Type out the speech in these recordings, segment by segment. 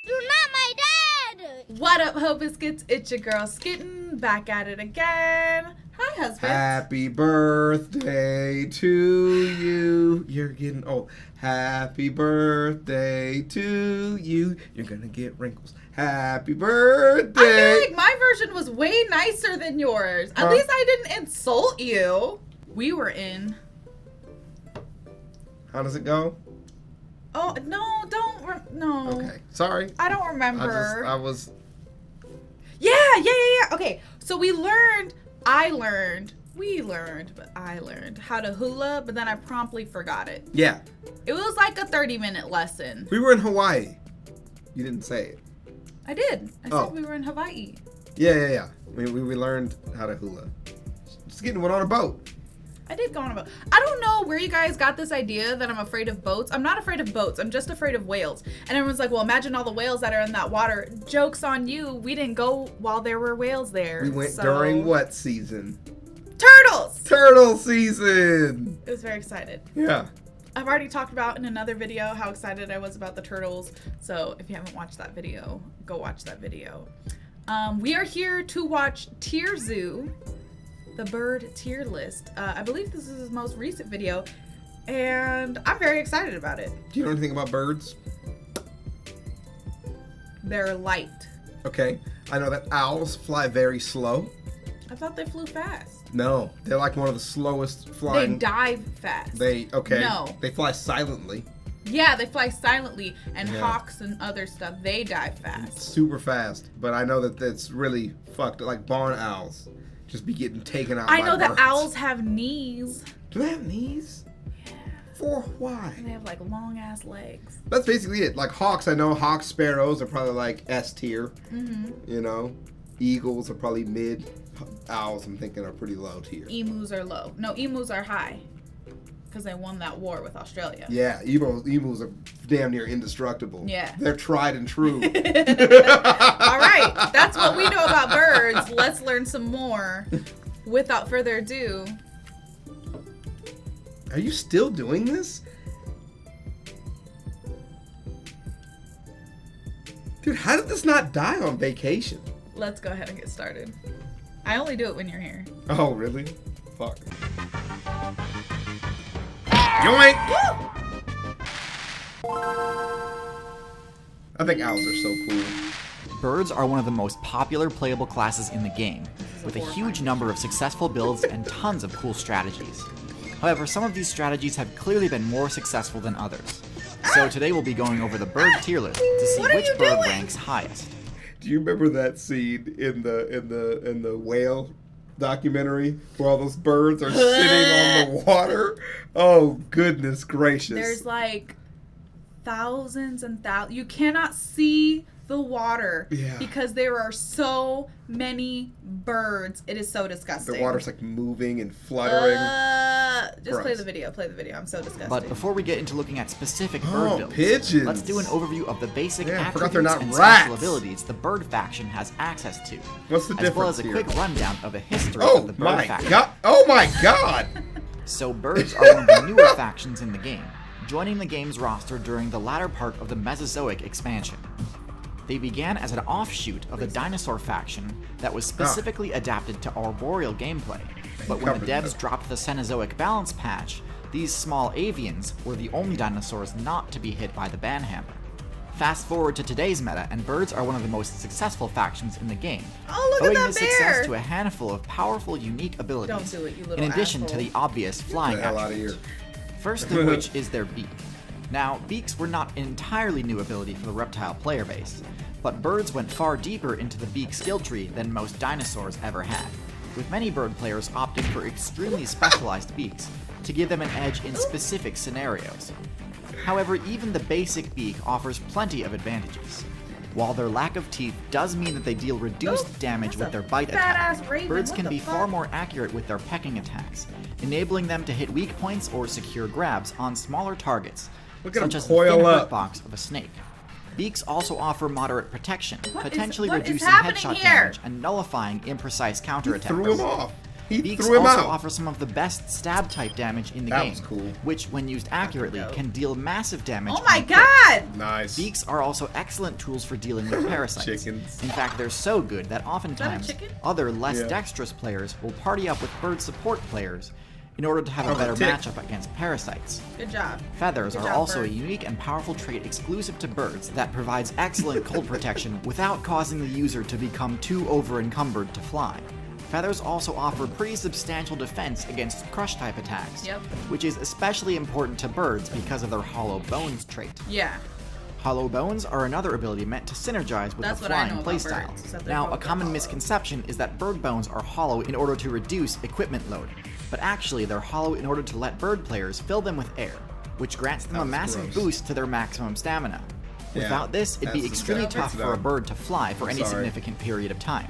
You're not my dad! What up, Ho Biscuits? It's your girl Skitten, back at it again. Hi, husband. Happy birthday to you. You're getting old. Happy birthday to you. You're gonna get wrinkles. Happy birthday. I feel like my version was way nicer than yours. At least I didn't insult you. We were in. How does it go? Oh, no, no. Okay, sorry. I don't remember. I was. Yeah. Okay, so we learned how to hula, but then I promptly forgot it. Yeah. It was like a 30-minute lesson. We were in Hawaii. You didn't say it. I did. I said we were in Hawaii. Yeah. We learned how to hula. Just went on a boat. I did go on a boat. I don't know where you guys got this idea that I'm afraid of boats. I'm not afraid of boats. I'm just afraid of whales. And everyone's like, well, imagine all the whales that are in that water. Joke's on you. We didn't go while there were whales there. We went during what season? Turtles! Turtle season! I was very excited. Yeah. I've already talked about in another video how excited I was about the turtles. So if you haven't watched that video, go watch that video. We are here to watch Tier Zoo. The bird tier list. I believe this is his most recent video, and I'm very excited about it. Do you know anything about birds? They're light. Okay. I know that owls fly very slow. I thought they flew fast. No, they're like one of the slowest flying. They dive fast. No. They fly silently. Yeah, they fly silently, and hawks and other stuff, they dive fast. Super fast, but I know that that's really fucked. Like barn owls. Just be getting taken out by I know that birds. owls have knees. Do they have knees? Yeah. For why? And they have like long ass legs. That's basically it. Like hawks, I know hawks, sparrows are probably like S tier. Mm-hmm. You know, eagles are probably mid. Owls, I'm thinking, are pretty low tier. Emus are low. No, emus are high. Because they won that war with Australia. Yeah, emus are damn near indestructible. Yeah. They're tried and true. All right, that's what we know about birds. Let's learn some more. Without further ado. Are you still doing this? Dude, how did this not die on vacation? Let's go ahead and get started. I only do it when you're here. Oh, really? Fuck. Yoink! I think owls are so cool. Birds are one of the most popular playable classes in the game, with a huge number of successful builds and tons of cool strategies. However, some of these strategies have clearly been more successful than others. So today we'll be going over the bird tier list to see which bird ranks highest. Do you remember that scene in the whale documentary where all those birds are sitting on the water? Oh, goodness gracious. There's like thousands and thousands. You cannot see the water because there are so many birds. It is so disgusting. The water's like moving and fluttering. Just play the video. I'm so disgusted. But before we get into looking at specific bird builds, pigeons. let's do an overview of the basic I forgot attributes they're not and rats. special abilities the bird faction has access to. What's the difference as well as a here? quick rundown of the history of the bird faction. Oh my god! So birds are one of the newer factions in the game, joining the game's roster during the latter part of the Mesozoic expansion. They began as an offshoot of the dinosaur faction that was specifically adapted to arboreal gameplay, but when the devs dropped the Cenozoic balance patch, these small avians were the only dinosaurs not to be hit by the banhammer. Fast forward to today's meta, and birds are one of the most successful factions in the game, owing this success to a handful of powerful, unique abilities, in addition to the obvious flying attributes. First of which is their beak. Now, beaks were not an entirely new ability for the reptile player base, but birds went far deeper into the beak skill tree than most dinosaurs ever had, with many bird players opting for extremely specialized beaks to give them an edge in specific scenarios. However, even the basic beak offers plenty of advantages. While their lack of teeth does mean that they deal reduced damage with their bite attack, birds can be far more accurate with their pecking attacks, enabling them to hit weak points or secure grabs on smaller targets, such as the thin hurt box of a snake. Beaks also offer moderate protection, potentially reducing headshot damage and nullifying imprecise counterattacks. Threw him off. He Beaks threw him also out. offer some of the best stab type damage in the That game, was cool. which, when used accurately, dope. can deal massive damage. Oh my on hit. god! Nice. Beaks are also excellent tools for dealing with parasites. Chickens. In fact, they're so good that oftentimes chicken? other less Yeah. dexterous players will party up with bird support players in order to have a Oh, better tick. matchup against parasites. Good job. Feathers Good are job, also bird. a unique and powerful trait exclusive to birds that provides excellent cold protection without causing the user to become too over-encumbered to fly. Feathers also offer pretty substantial defense against crush-type attacks, Yep. which is especially important to birds because of their hollow bones trait. Yeah. Hollow bones are another ability meant to synergize with That's the what I flying know about playstyle. birds, except they're Now, a called common hollow. misconception is that bird bones are hollow in order to reduce equipment load, but actually they're hollow in order to let bird players fill them with air, which grants them That a was massive gross. boost to their maximum stamina. Yeah, Without this, it'd be that's extremely disgusting. tough for a bird to fly for any sorry. significant period of time.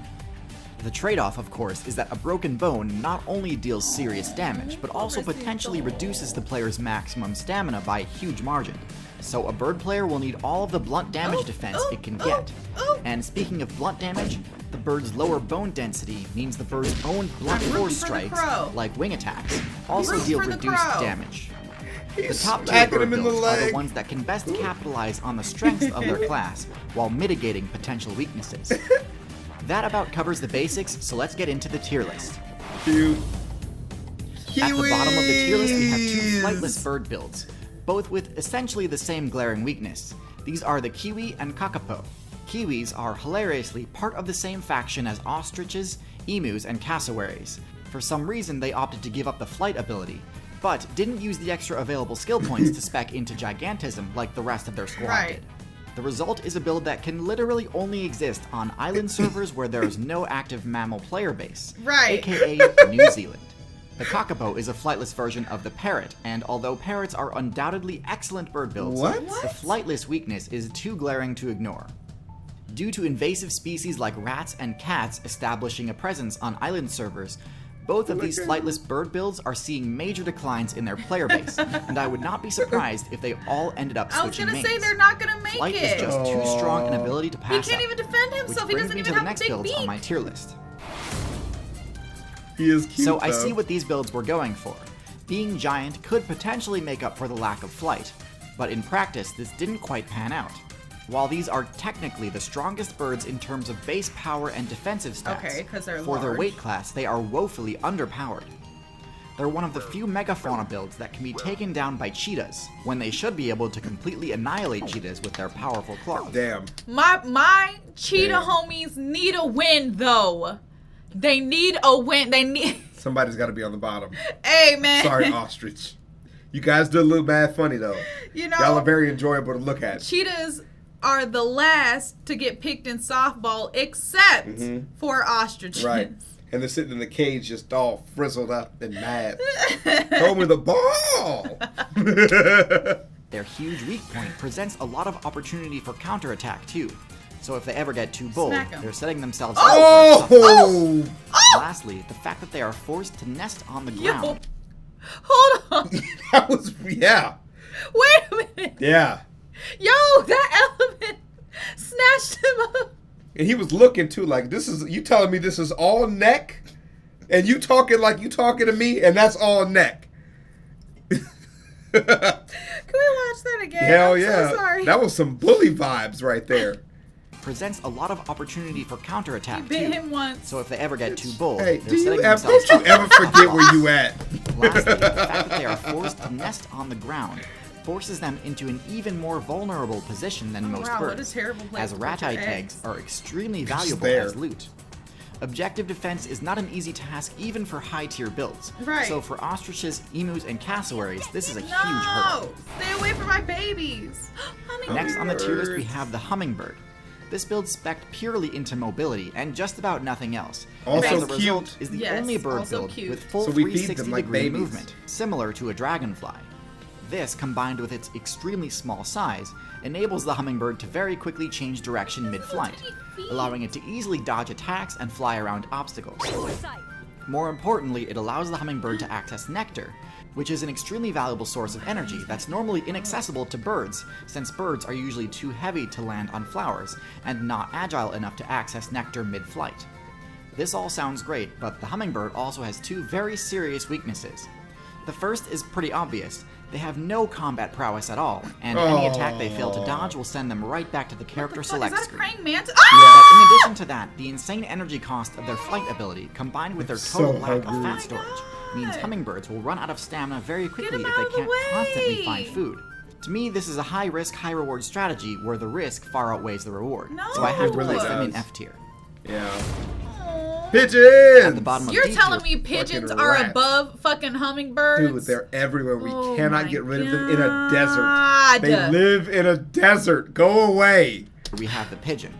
The trade-off, of course, is that a broken bone not only deals serious damage, but also potentially reduces the player's maximum stamina by a huge margin. So a bird player will need all of the blunt damage defense it can get. And speaking of blunt damage, the bird's lower bone density means the bird's own blunt I'm rooting force for the strikes, crow. like wing attacks, also Rooting deal for the reduced crow. damage. The He's top tier smacking bird him in the builds are the leg. ones that can best capitalize on the strengths of their class while mitigating potential weaknesses. That about covers the basics, so let's get into the tier list. Cute. At the bottom of the tier list, we have two Kiwis. flightless bird builds, both with essentially the same glaring weakness. These are the Kiwi and Kakapo. Kiwis are hilariously part of the same faction as ostriches, emus, and cassowaries. For some reason, they opted to give up the flight ability, but didn't use the extra available skill points to spec into gigantism like the rest of their squad Right. did. The result is a build that can literally only exist on island servers where there is no active mammal player base, Right. aka New Zealand. The Kakapo is a flightless version of the parrot, and although parrots are undoubtedly excellent bird builds, What? the flightless weakness is too glaring to ignore. Due to invasive species like rats and cats establishing a presence on island servers, both of these flightless bird builds are seeing major declines in their player base, and I would not be surprised if they all ended up I was switching gonna say mains. they're not gonna make Flight it. is just too strong an ability to He pass can't up, even defend which himself. He brings doesn't me even to the have a next big builds beak. on my tier list. He is cute. So I though. see what these builds were going for. Being giant could potentially make up for the lack of flight, but in practice this didn't quite pan out. While these are technically the strongest birds in terms of base power and defensive stats, Okay, 'cause they're for their large. weight class they are woefully underpowered. They're one of the few megafauna builds that can be taken down by cheetahs, when they should be able to completely annihilate cheetahs with their powerful claws. Damn. My cheetah Damn. homies need a win though. They need a win. They need. Somebody's got to be on the bottom. Hey man. Sorry, ostrich. You guys did a little bad funny though. You know. Y'all are very enjoyable to look at. Cheetahs are the last to get picked in softball, except for ostriches. Right. And they're sitting in the cage just all frizzled up and mad. Throw me the ball! Their huge weak point presents a lot of opportunity for counterattack too. So if they ever get too bold, Smack 'em. they're setting themselves up for a tough Oh! Lastly, the fact that they are forced to nest on the Yo, ground. hold on. That was, yeah. Wait a minute. Yeah. Yo, that element snatched him up. And he was looking too like, this is, you telling me this is all neck? And you talking like you talking to me and that's all neck. Can we watch that again? Hell I'm yeah. so sorry. That was some bully vibes right there. Presents a lot of opportunity for counterattack He bit too. him once. So if they ever get too bold, Hey, they're do setting you ever, themselves don't you up. ever forget where you at? Lastly, the fact that they are forced to nest on the ground forces them into an even more vulnerable position than most wow, birds, what a terrible place as to put rat-eye your eggs eggs. are extremely just valuable there. as loot. Objective defense is not an easy task even for high-tier builds, Right. so for ostriches, emus, and cassowaries, this is a No! huge hurdle. Stay away from my babies. Next on the tier list we Hummingbird. have the Hummingbird. This build spec'd purely into mobility and just about nothing else. Also and the cute. result is the Yes, only bird also build cute. with full So we feed them 360 like degree babies. movement, similar to a dragonfly. This, combined with its extremely small size, enables the Hummingbird to very quickly change direction mid-flight, allowing it to easily dodge attacks and fly around obstacles. More importantly, it allows the Hummingbird to access nectar, which is an extremely valuable source of energy that's normally inaccessible to birds, since birds are usually too heavy to land on flowers and not agile enough to access nectar mid-flight. This all sounds great, but the Hummingbird also has two very serious weaknesses. The first is pretty obvious. They have no combat prowess at all, and any attack they fail to dodge will send them right back to the character select Is that a screen. praying mantis? But in addition to that, the insane energy cost of their flight ability, combined with their total lack of fat storage, means hummingbirds will run out of stamina very quickly if they can't constantly find food. To me, this is a high-risk, high-reward strategy where the risk far outweighs the reward. So I have to place them in F tier. Yeah. Pigeons! At the bottom of You're D telling tier, me pigeons fucking are rats. above fucking hummingbirds? Dude, they're everywhere. We Oh cannot my get rid of them in a God. desert. They live in a desert. Go away. we have the Pigeon.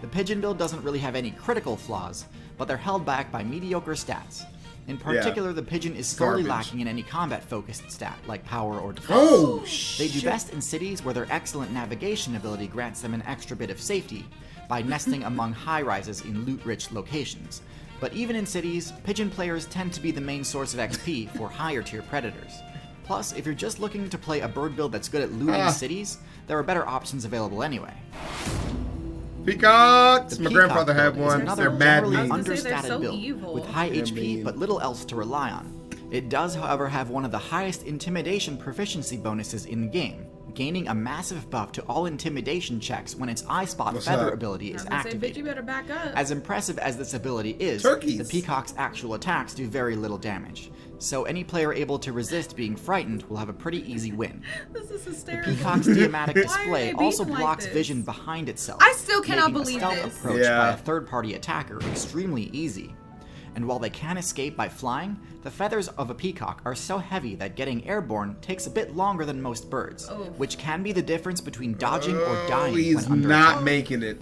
The Pigeon build doesn't really have any critical flaws, but they're held back by mediocre stats. In particular, the Pigeon is sorely lacking in any combat-focused stat, like power or defense. Oh, They do best in cities where their excellent navigation ability grants them an extra bit of safety by nesting among high-rises in loot-rich locations. But even in cities, Pigeon players tend to be the main source of XP for higher-tier predators. Plus, if you're just looking to play a bird build that's good at looting cities, there are better options available anyway. Peacocks! The My Peacock grandfather had build is one. another They're mad generally mean. understated so build evil. with high They're HP mean. but little else to rely on. It does, however, have one of the highest intimidation proficiency bonuses in the game, gaining a massive buff to all intimidation checks when its eye spot What's feather that? ability I is was gonna say, bitch, you activated. better back up. As impressive as this ability is, Turkeys. the Peacock's actual attacks do very little damage. So any player able to resist being frightened will have a pretty easy win. This is hysterical. Peacock's diamatic Why are display they also beating like blocks this? vision behind itself. I still cannot making believe a stealth this. approach Yeah. by a third-party attacker extremely easy. And while they can escape by flying, the feathers of a peacock are so heavy that getting airborne takes a bit longer than most birds, which can be the difference between dodging or dying He's when under not attack. making it.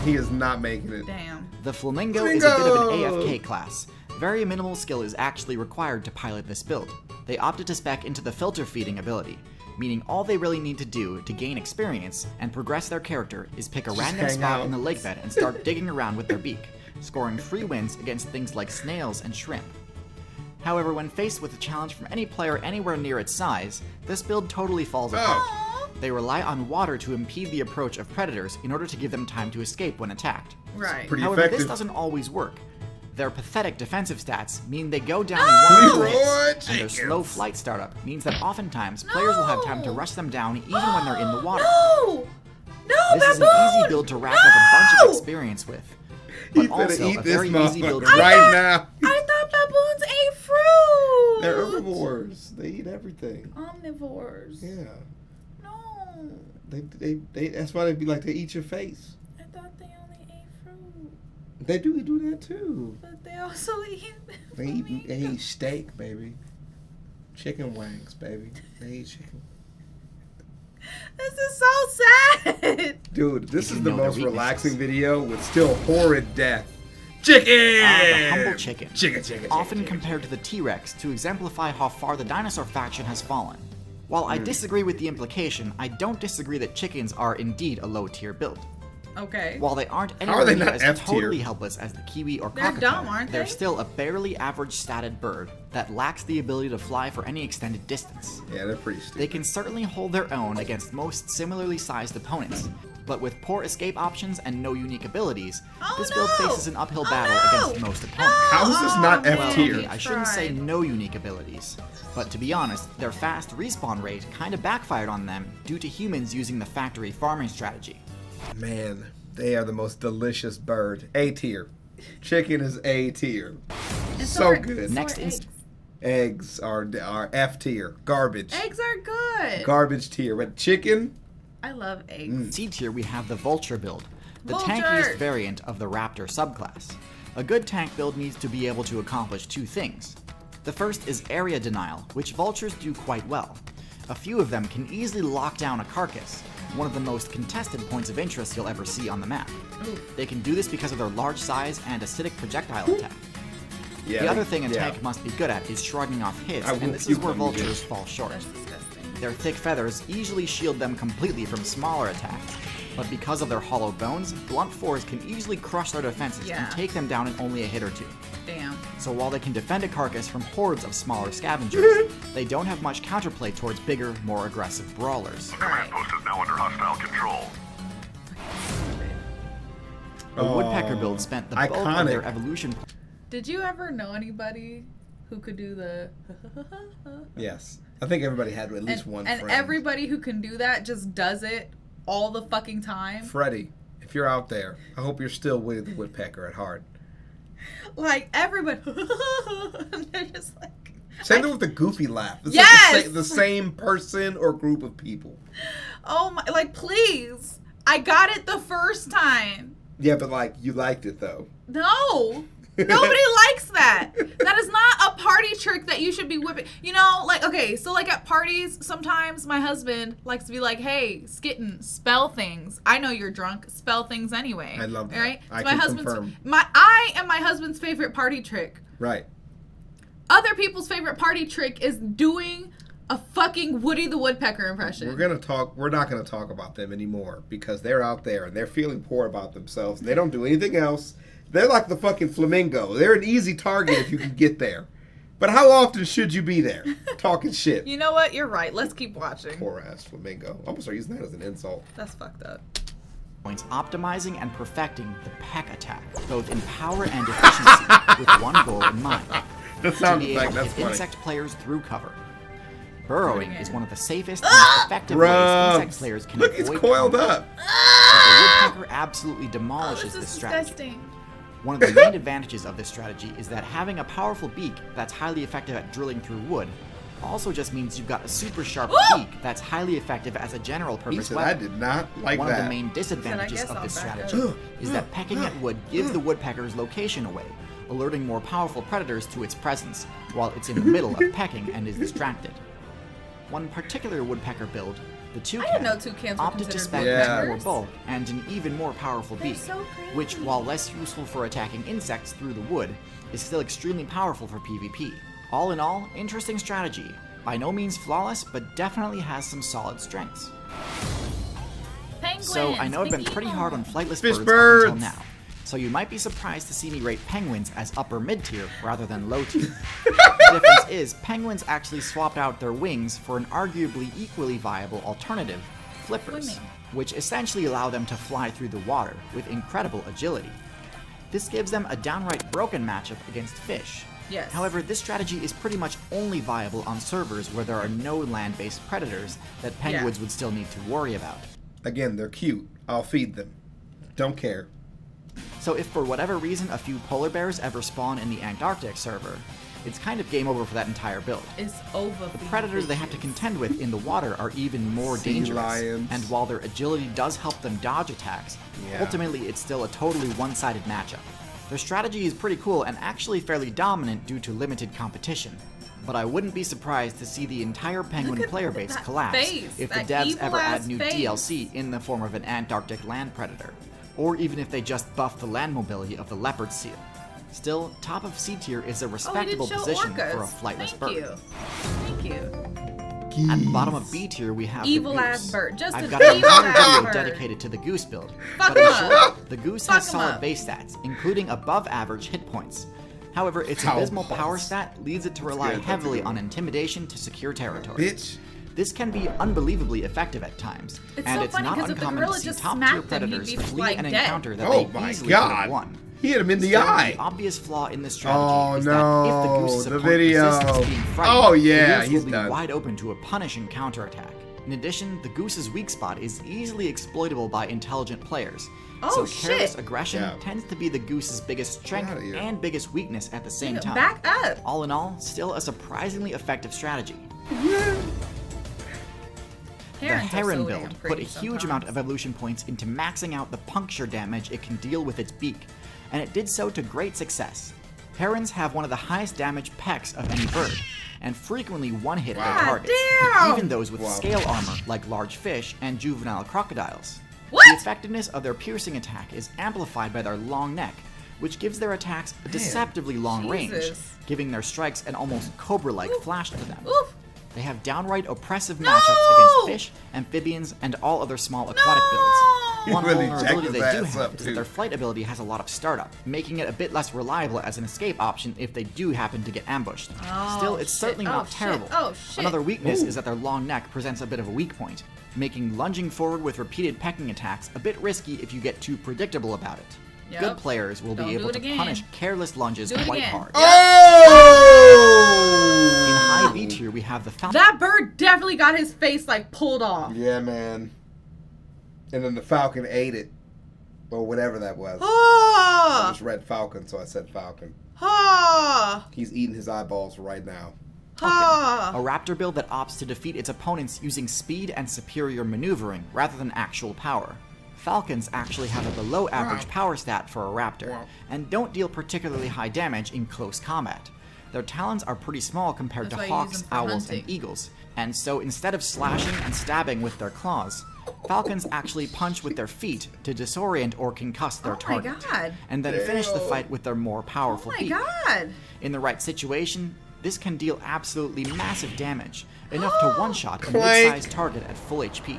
He is not making it. Damn. The Flamingo is a bit of an Flamingo! AFK class. Very minimal skill is actually required to pilot this build. They opted to spec into the filter feeding ability, meaning all they really need to do to gain experience and progress their character is pick a random hang spot out. in the lake bed and start digging around with their beak, scoring free wins against things like snails and shrimp. However, when faced with a challenge from any player anywhere near its size, this build totally falls apart. They rely on water to impede the approach of predators in order to give them time to escape when attacked. Right. Pretty However, effective. this doesn't always work. Their pathetic defensive stats mean they go down in one Leroy glance, and their Jenkins. slow flight startup means that oftentimes players will have time to rush them down even when they're in the water. No! No, This is an baboon! easy build to rack up a bunch of experience with, but He's gonna also eat a this very easy build motherfucker to right now. I thought baboons ate fruit! They're herbivores. They eat everything. Omnivores. Yeah. No. They that's why they eat your face. I thought they only ate fruit. They do that too. But they also eat They eat steak, baby. Chicken wings, baby. They eat chicken. This is so sad. Dude, this You is the know their most weaknesses. relaxing video with still horrid death. Chicken! the humble chicken. Chicken. often compared to the T-Rex to exemplify how far the dinosaur faction has fallen. While I disagree with the implication, I don't disagree that chickens are indeed a low-tier build. Okay. While they aren't are anywhere they near not as F-tier? totally helpless as the kiwi or They're cockapoo, dumb, aren't they're they? still a barely average statted bird that lacks the ability to fly for any extended distance. Yeah, they're pretty stupid. They can certainly hold their own against most similarly sized opponents, but with poor escape options and no unique abilities, this build faces an uphill battle against most opponents. How is this not man. F tier? Okay, I shouldn't say no unique abilities, but to be honest, their fast respawn rate kinda backfired on them due to humans using the factory farming strategy. Man, they are the most delicious bird. A tier. Chicken is A tier. So good. Next eggs. Eggs are F tier. Garbage. Eggs are good. Garbage tier. But chicken, I love eggs. C tier we have the Vulture build, the Vulture! tankiest variant of the Raptor subclass. A good tank build needs to be able to accomplish two things. The first is area denial, which vultures do quite well. A few of them can easily lock down a carcass, one of the most contested points of interest you'll ever see on the map. They can do this because of their large size and acidic projectile attack. yeah. The other thing a yeah. tank must be good at is shrugging off hits, I will and this is puke where on you, vultures bitch. fall short. That's disgusting. Their thick feathers easily shield them completely from smaller attacks, but because of their hollow bones, blunt fours can easily crush their defenses Yeah. and take them down in only a hit or two. Damn. So while they can defend a carcass from hordes of smaller scavengers, they don't have much counterplay towards bigger, more aggressive brawlers. Command post is now under hostile control. The Woodpecker build spent the bulk of their evolution. Did you ever know anybody who could do the? Yes, I think everybody had at least one friend. And everybody who can do that just does it all the fucking time. Freddie, if you're out there, I hope you're still with the Woodpecker at heart. Like everybody, and they're just like. Same thing with the goofy laugh. It's Yes! the same person or group of people. Oh my! Like please, I got it the first time. Yeah, but like you liked it though. No. Nobody likes that. That is not a party trick that you should be whipping. You know, like, okay, so like at parties, sometimes my husband likes to be like, hey, Skitten, spell things. I know you're drunk. Spell things anyway. I love that. Right? I my can husband's confirm. I am my husband's favorite party trick. Right. Other people's favorite party trick is doing a fucking Woody the Woodpecker impression. We're not gonna talk about them anymore because they're out there and they're feeling poor about themselves. They don't do anything else. They're like the fucking Flamingo. They're an easy target if you can get there. But how often should you be there talking shit? You know what? You're right. Let's keep watching. Poor ass Flamingo. I'm gonna start using that as an insult. That's fucked up. Points optimizing and perfecting the peck attack, both in power and efficiency, with one goal in mind. That sounds to be like able to that's hit funny. insect players through cover. Burrowing is one of the safest and effective Gross. ways insect players can Look, avoid it's coiled combat. up. But the Woodpecker absolutely Oh, demolishes this this is strategy. disgusting. One of the main advantages of this strategy is that having a powerful beak that's highly effective at drilling through wood also just means you've got a super sharp beak that's highly effective as a general He purpose said, I weapon. did not like One that. of the main disadvantages guess of I'll this back strategy up. is that pecking at wood gives the woodpecker's location away, alerting more powerful predators to its presence, while it's in the middle of pecking and is distracted. One particular woodpecker build, the toucan, didn't know toucans were opted to considered spec woodpeckers. more bulk and an even more powerful They're beak, so crazy. which, while less useful for attacking insects through the wood, is still extremely powerful for PvP. All in all, interesting strategy. By no means flawless, but definitely has some solid strengths. Penguins. So I know I've been Big pretty hard on flightless Fish birds up birds. until now. So you might be surprised to see me rate penguins as upper mid-tier rather than low tier. The difference is, penguins actually swapped out their wings for an arguably equally viable alternative, flippers, Swimming. which essentially allow them to fly through the water with incredible agility. This gives them a downright broken matchup against fish. Yes. However, this strategy is pretty much only viable on servers where there are no land-based predators that penguins would still need to worry about. Again, they're cute. I'll feed them. Don't care. So if for whatever reason a few polar bears ever spawn in the Antarctic server, it's kind of game over for that entire build. It's over. The predators they have to contend with in the water are even more Sea dangerous, lions. and while their agility does help them dodge attacks, Yeah. ultimately it's still a totally one-sided matchup. Their strategy is pretty cool and actually fairly dominant due to limited competition, but I wouldn't be surprised to see the entire penguin Look at player base that collapse face, if the that devs ever add evil-ass new face. DLC in the form of an Antarctic land predator, or even if they just buff the land mobility of the leopard seal. Still, top of C tier is a respectable show position orcas. for a flightless Thank bird. you. Thank you. At the bottom of B tier, we have Evil the ass goose. bird. Just I've an got an evil entire ass video bird. dedicated to the goose build. Fuck But in him short, up. the goose Fuck has him solid up. base stats, including above average hit points. However, its How abysmal power pulse. stat leads it to rely good, that's a heavily good on one. intimidation to secure territory. Bitch. This can be unbelievably effective at times, It's and so it's funny, not 'cause if the uncommon gorilla to see just top-tier smacked him, he'd predators be, flee like, an dead. encounter that Oh they my easily could have god. won. He hit him in the Still, eye. The obvious flaw in this strategy Oh is that if the no, goose's the opponent video. persists being frightened, Oh yeah, the goose he's will be done. wide open to a punishing counterattack. In addition, the goose's weak spot is easily exploitable by intelligent players. Oh, so careless shit. aggression Yeah. tends to be the goose's biggest strength outta here. and biggest weakness at the same Dude, time. back up. All in all, still a surprisingly effective strategy. The Herons are Heron so build damn put a pretty huge sometimes. amount of evolution points into maxing out the puncture damage it can deal with its beak, and it did so to great success. Herons have one of the highest damage pecks of any bird, and frequently one-hit their God targets, damn! even those with Wow. scale armor like large fish and juvenile crocodiles. What? The effectiveness of their piercing attack is amplified by their long neck, which gives their attacks a deceptively long range, Jesus. giving their strikes an almost cobra-like flash to them. Oof. They have downright oppressive No! matchups against fish, amphibians, and all other small aquatic builds. He One really vulnerability jacked they his do ass have up, is that too. their flight ability has a lot of startup, making it a bit less reliable as an escape option if they do happen to get ambushed. Still, it's shit. certainly Oh, not shit. terrible. Oh, shit. Another weakness Ooh. is that their long neck presents a bit of a weak point, making lunging forward with repeated pecking attacks a bit risky if you get too predictable about it. Yep. Good players will Don't be do able it to again. punish careless lunges Do it quite again. hard. Oh! In high B tier, we have the Falcon. That bird definitely got his face like pulled off. Yeah, man. And then the Falcon ate it. Or whatever that was. I Oh! just read Falcon, so I said Falcon. Oh! He's eating his eyeballs right now. A Oh! Raptor build that opts to defeat its opponents using speed and superior maneuvering rather than actual power. Falcons actually have a below average power stat for a Raptor, and don't deal particularly high damage in close combat. Their talons are pretty small compared That's to why you use hawks, them for owls, hunting. and eagles, and so instead of slashing and stabbing with their claws, Falcons actually punch with their feet to disorient or concuss their Oh my target, God. and then finish the Damn. fight with their more powerful Oh my beak. God! In the right situation, this can deal absolutely massive damage, enough to one-shot a Clank. mid-sized target at full HP.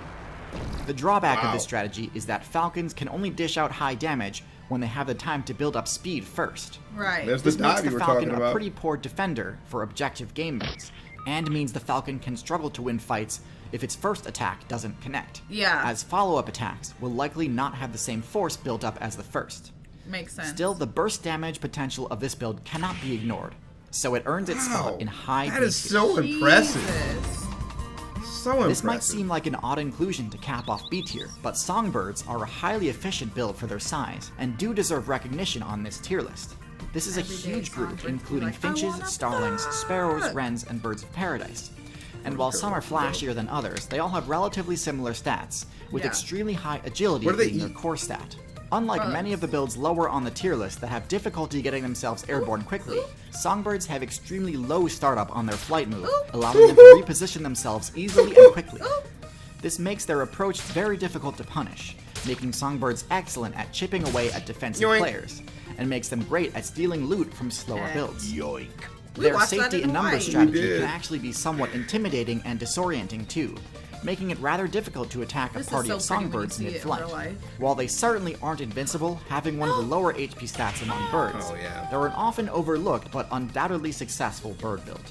The drawback of this strategy is that Falcons can only dish out high damage when they have the time to build up speed first. Right. There's the This makes dive the you were Falcon talking a about. pretty poor defender for objective game modes, and means the Falcon can struggle to win fights if its first attack doesn't connect, Yeah. as follow-up attacks will likely not have the same force built up as the first. Makes sense. Still, the burst damage potential of this build cannot be ignored, so it earns its Wow. spot in high That B is tier. so impressive. Jesus. So impressive. This might seem like an odd inclusion to cap off B tier, but Songbirds are a highly efficient build for their size, and do deserve recognition on this tier list. This is a Everyday huge group, songbirds be including like, "I finches, wanna starlings, fuck." sparrows, wrens, and birds of paradise. And while some are flashier than others, they all have relatively similar stats, with Yeah. extremely high agility What do they being their eat? core stat. Unlike Bugs. many of the builds lower on the tier list that have difficulty getting themselves airborne quickly, Songbirds have extremely low startup on their flight move, allowing them to reposition themselves easily and quickly. This makes their approach very difficult to punish, making Songbirds excellent at chipping away at defensive Yoink. players, and makes them great at stealing loot from slower builds. Yoink. We Their watched that safety in in numbers Hawaii. We strategy did. can actually be somewhat intimidating and disorienting too, making it rather difficult to attack This a is party so of pretty when you songbirds see it in mid-flight. real life. While they certainly aren't invincible, having one of the lower HP stats among birds, Oh, yeah. they're an often overlooked but undoubtedly successful bird build.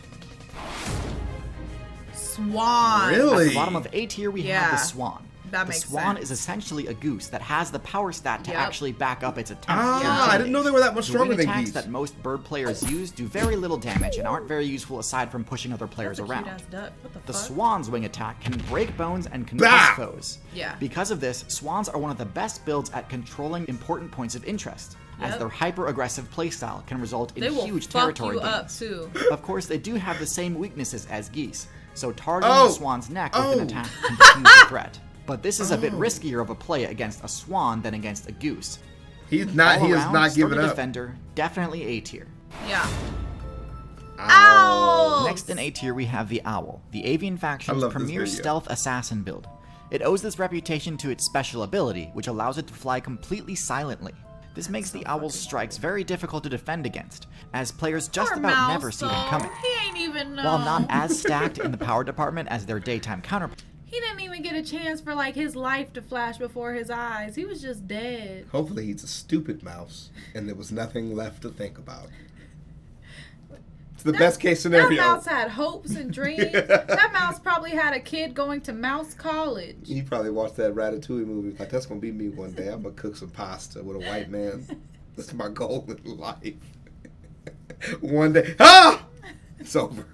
Swan. Really? At the bottom of A tier, we have the Yeah. Swan. That the makes Swan sense. is essentially a goose that has the power stat to Yep. actually back up its attempts. Ah, to I intimidate. didn't know they were that much The stronger wing than attacks geese. that most bird players use do very little damage and aren't very useful aside from pushing other players That's a around. cute-ass duck. What The the fuck? Swan's wing attack can break bones and concuss Bah! foes. Yeah. Because of this, Swans are one of the best builds at controlling important points of interest, as Yep. their hyper-aggressive playstyle can result in They will huge fuck territory you up gains. too. Of course, they do have the same weaknesses as geese, so targeting Oh! the Swan's neck with Oh! an attack can diffuse the threat. But this is a bit riskier of a play against a Swan than against a goose. He All is around, not sturdy giving up. defender, definitely A tier. Yeah. Ow. Next in A tier, we have the Owl, the avian faction's love this premier video. stealth assassin build. It owes this reputation to its special ability, which allows it to fly completely silently. This makes the Owl's strikes very difficult to defend against, as players just Poor about Mouse, never see them though. coming. He ain't even know. While not as stacked in the power department as their daytime counterpart, He didn't even get a chance for like his life to flash before his eyes. He was just dead. Hopefully he's a stupid mouse, and there was nothing left to think about. It's the best case scenario. That mouse had hopes and dreams. That mouse probably had a kid going to mouse college. He probably watched that Ratatouille movie. Like, that's gonna be me one day. I'm gonna cook some pasta with a white man. That's my goal in life. One day, it's over.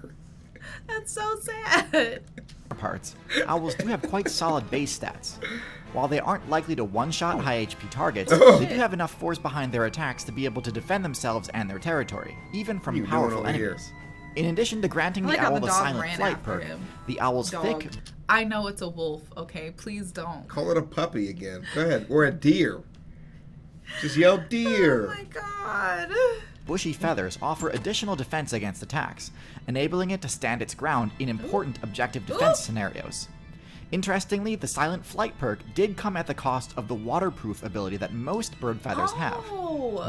That's so sad. owls do have quite solid base stats. While they aren't likely to one-shot high HP targets, they do have enough force behind their attacks to be able to defend themselves and their territory, even from What are you doing powerful over here? enemies. In addition to granting I the like how owl the the dog silent ran flight after perk, him. the owl's Dog. thick, I know it's a wolf, okay? Please don't. Call it a puppy again. Go ahead. Or a deer. Just yell deer. Oh my god. bushy feathers offer additional defense against attacks, enabling it to stand its ground in important objective defense scenarios. Interestingly, the silent flight perk did come at the cost of the waterproof ability that most bird feathers have,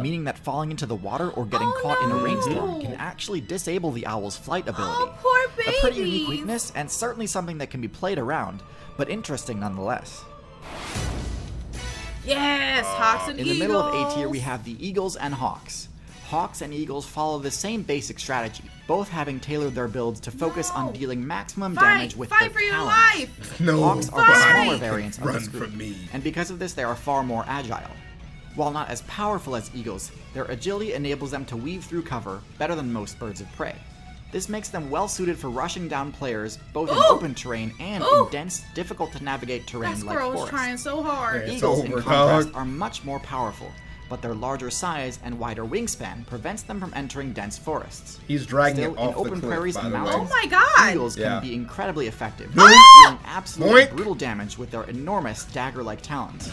meaning that falling into the water or getting caught in a rainstorm can actually disable the owl's flight ability. Oh, poor baby. A pretty unique weakness, and certainly something that can be played around, but interesting nonetheless. Yes, hawks and In eagles. the middle of A tier, we have the eagles and hawks. Hawks and eagles follow the same basic strategy, both having tailored their builds to focus on dealing maximum damage with fight their for your talons. life. No, Hawks are the Fight! smaller variants of Run this group, from me. and because of this, they are far more agile. While not as powerful as eagles, their agility enables them to weave through cover better than most birds of prey. This makes them well suited for rushing down players both in open terrain and in dense, difficult to navigate terrain That like squirrel was forests. trying so hard. Eagles, in over, contrast, dog. are much more powerful, but their larger size and wider wingspan prevents them from entering dense forests. He's dragging Still, it off in open the cliff, prairies by and the way. mountains, Oh my God. eagles Yeah. can be incredibly effective, Ah! dealing absolutely Boink. brutal damage with their enormous dagger-like talons.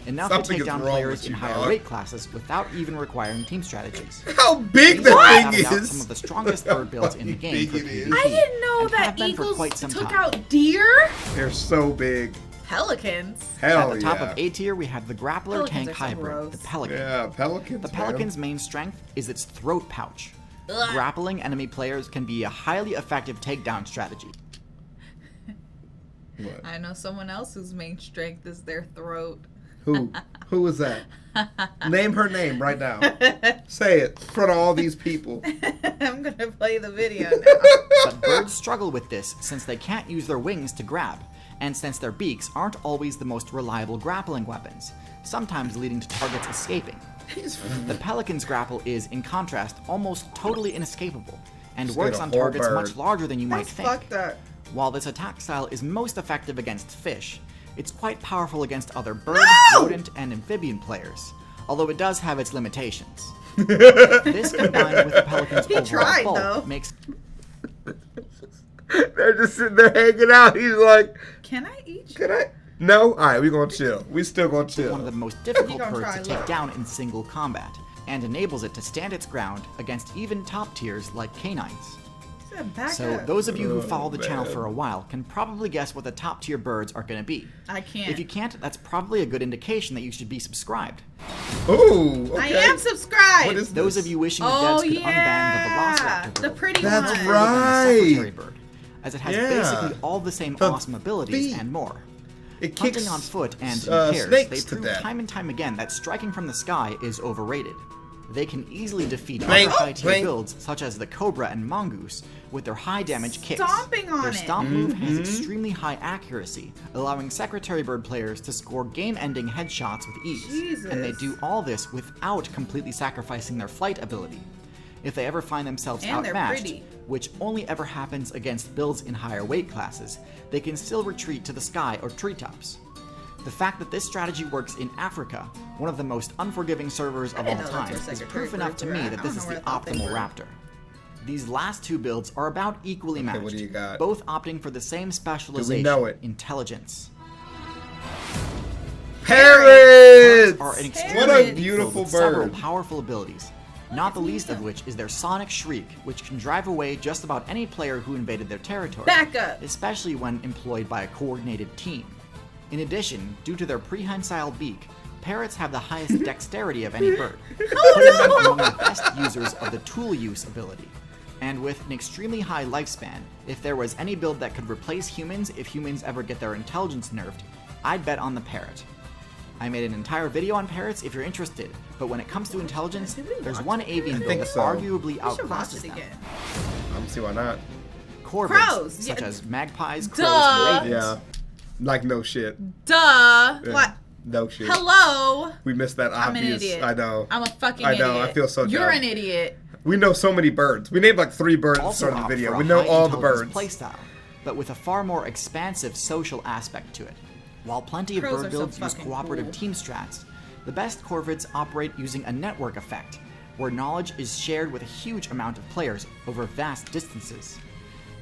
Enough to Something take is down wrong players with in you, higher dog. weight classes without even requiring team strategies. How big These the are thing without a doubt is! some of the strongest bird builds in the How game for big it is. PvP. I didn't know and that have been for eagles quite some took time. out deer. They're so big. Pelicans. Hell At the top yeah. of A tier, we have the grappler Pelicans tank are so hybrid, gross. the Pelican. Yeah, pelicans. The man. Pelican's main strength is its throat pouch. Ugh. Grappling enemy players can be a highly effective takedown strategy. What? I know someone else whose main strength is their throat. Who? Who is that? Name her name right now. Say it in front of all these people. I'm gonna play the video now. But birds struggle with this since they can't use their wings to grab, and since their beaks aren't always the most reliable grappling weapons, sometimes leading to targets escaping. The pelican's grapple is, in contrast, almost totally inescapable, and Just works get a on whole targets bird. much larger than you might That's think. fucked up. While this attack style is most effective against fish, it's quite powerful against other bird, rodent, and amphibian players, although it does have its limitations. This combined with the pelican's He overall tried, bulk though. makes They're just sitting there hanging out. He's like, Can I eat you? can I? No? Alright, we gonna chill. We still gonna chill. one of the most difficult gonna birds try, to take look. down in single combat, and enables it to stand its ground against even top tiers like canines. Back So up. those of you who Oh, follow the channel man. for a while can probably guess what the top tier birds are going to be. I can't. If you can't, that's probably a good indication that you should be subscribed. Ooh, okay. I am subscribed. What is Those this? of you wishing the Oh devs could unban the Velociraptor the bird, pretty That's one. right. the secretary bird, as it has Yeah. basically all the same The awesome abilities feet. and more. It kicks Hunting on foot and in pairs, snakes they to prove death. time and time again that striking from the sky is overrated. They can easily defeat Blink, other high-tier blink. builds such as the Cobra and Mongoose with their high-damage kicks. Stomping on Their it. stomp move has extremely high accuracy, allowing Secretary Bird players to score game-ending headshots with ease. And they Jesus. do all this without completely sacrificing their flight ability. If they ever find themselves And they're outmatched, pretty. which only ever happens against builds in higher weight classes, they can still retreat to the sky or treetops. The fact that this strategy works in Africa, one of the most unforgiving servers of all didn't know time, that's where is Secretary proof enough Birds to were me at. that I this don't is know the where I thought they optimal were. Raptor. These last two builds are about equally matched, what do you got? both opting for the same specialization, know it? intelligence. Parrots! Are an extremely What a unique beautiful build with several bird. powerful abilities, not the least of which is their sonic shriek, which can drive away just about any player who invaded their territory. Back up. Especially when employed by a coordinated team. In addition, due to their prehensile beak, parrots have the highest dexterity of any bird, putting them among the best users of the tool use ability. And with an extremely high lifespan, if there was any build that could replace humans if humans ever get their intelligence nerfed, I'd bet on the parrot. I made an entire video on parrots if you're interested, but when it comes to intelligence, there's one avian build think that so. arguably We should watch outclasses it them. again. I'm see why not. Corvids, Crows, such yeah. as magpies, crows, Duh. and ravens. Yeah. Like no shit. Duh. Yeah. What? No shit. Hello. We missed that I'm an obvious. idiot. I know. I'm a fucking I idiot. know, I feel so You're dumb. an idiot. We know so many birds. We named like 3 birds at the Also start of the opt video. for a We know high all the intelligence birds. playstyle, but with a far more expansive social aspect to it. While plenty of Crows bird are so builds use fucking cooperative cool. team strats, the best corvids operate using a network effect, where knowledge is shared with a huge amount of players over vast distances.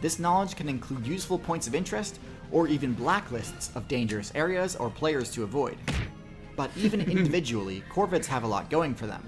This knowledge can include useful points of interest, or even blacklists of dangerous areas or players to avoid. But even individually, corvids have a lot going for them.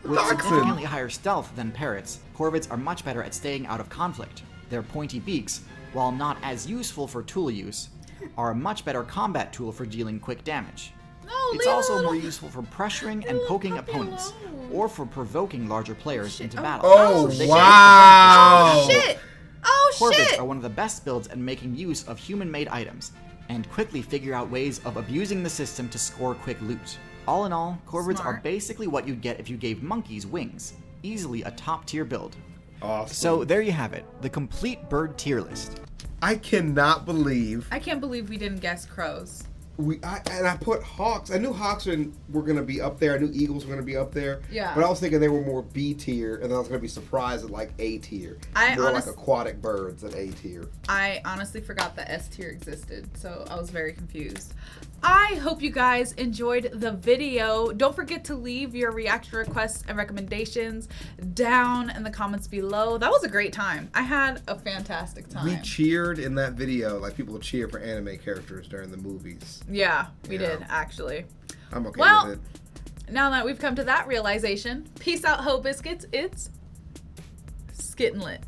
With Dachshund. significantly higher stealth than parrots, corvids are much better at staying out of conflict. Their pointy beaks, while not as useful for tool use, are a much better combat tool for dealing quick damage. No, It's leave also the more little- useful for pressuring and little poking puppy opponents, alone. or for provoking larger players into Oh. battle. Oh, They can wow. make the best Shit. Oh Corvids shit. are one of the best builds at making use of human-made items, and quickly figure out ways of abusing the system to score quick loot. All in all, corvids are Smart. basically what you'd get if you gave monkeys wings. Easily a top-tier build. Awesome. So there you have it, the complete bird tier list. I cannot believe I can't believe we didn't guess crows. I put hawks. I knew hawks were going to be up there. I knew eagles were going to be up there. Yeah. But I was thinking they were more B tier, and then I was going to be surprised at like A tier. More like aquatic birds at A tier. I honestly forgot that S tier existed, so I was very confused. I hope you guys enjoyed the video. Don't forget to leave your reaction requests and recommendations down in the comments below. That was a great time. I had a fantastic time. We cheered in that video like people cheer for anime characters during the movies. Yeah, we did, actually. I'm okay with it. Now that we've come to that realization, peace out, Ho Biscuits. It's Skittenlit.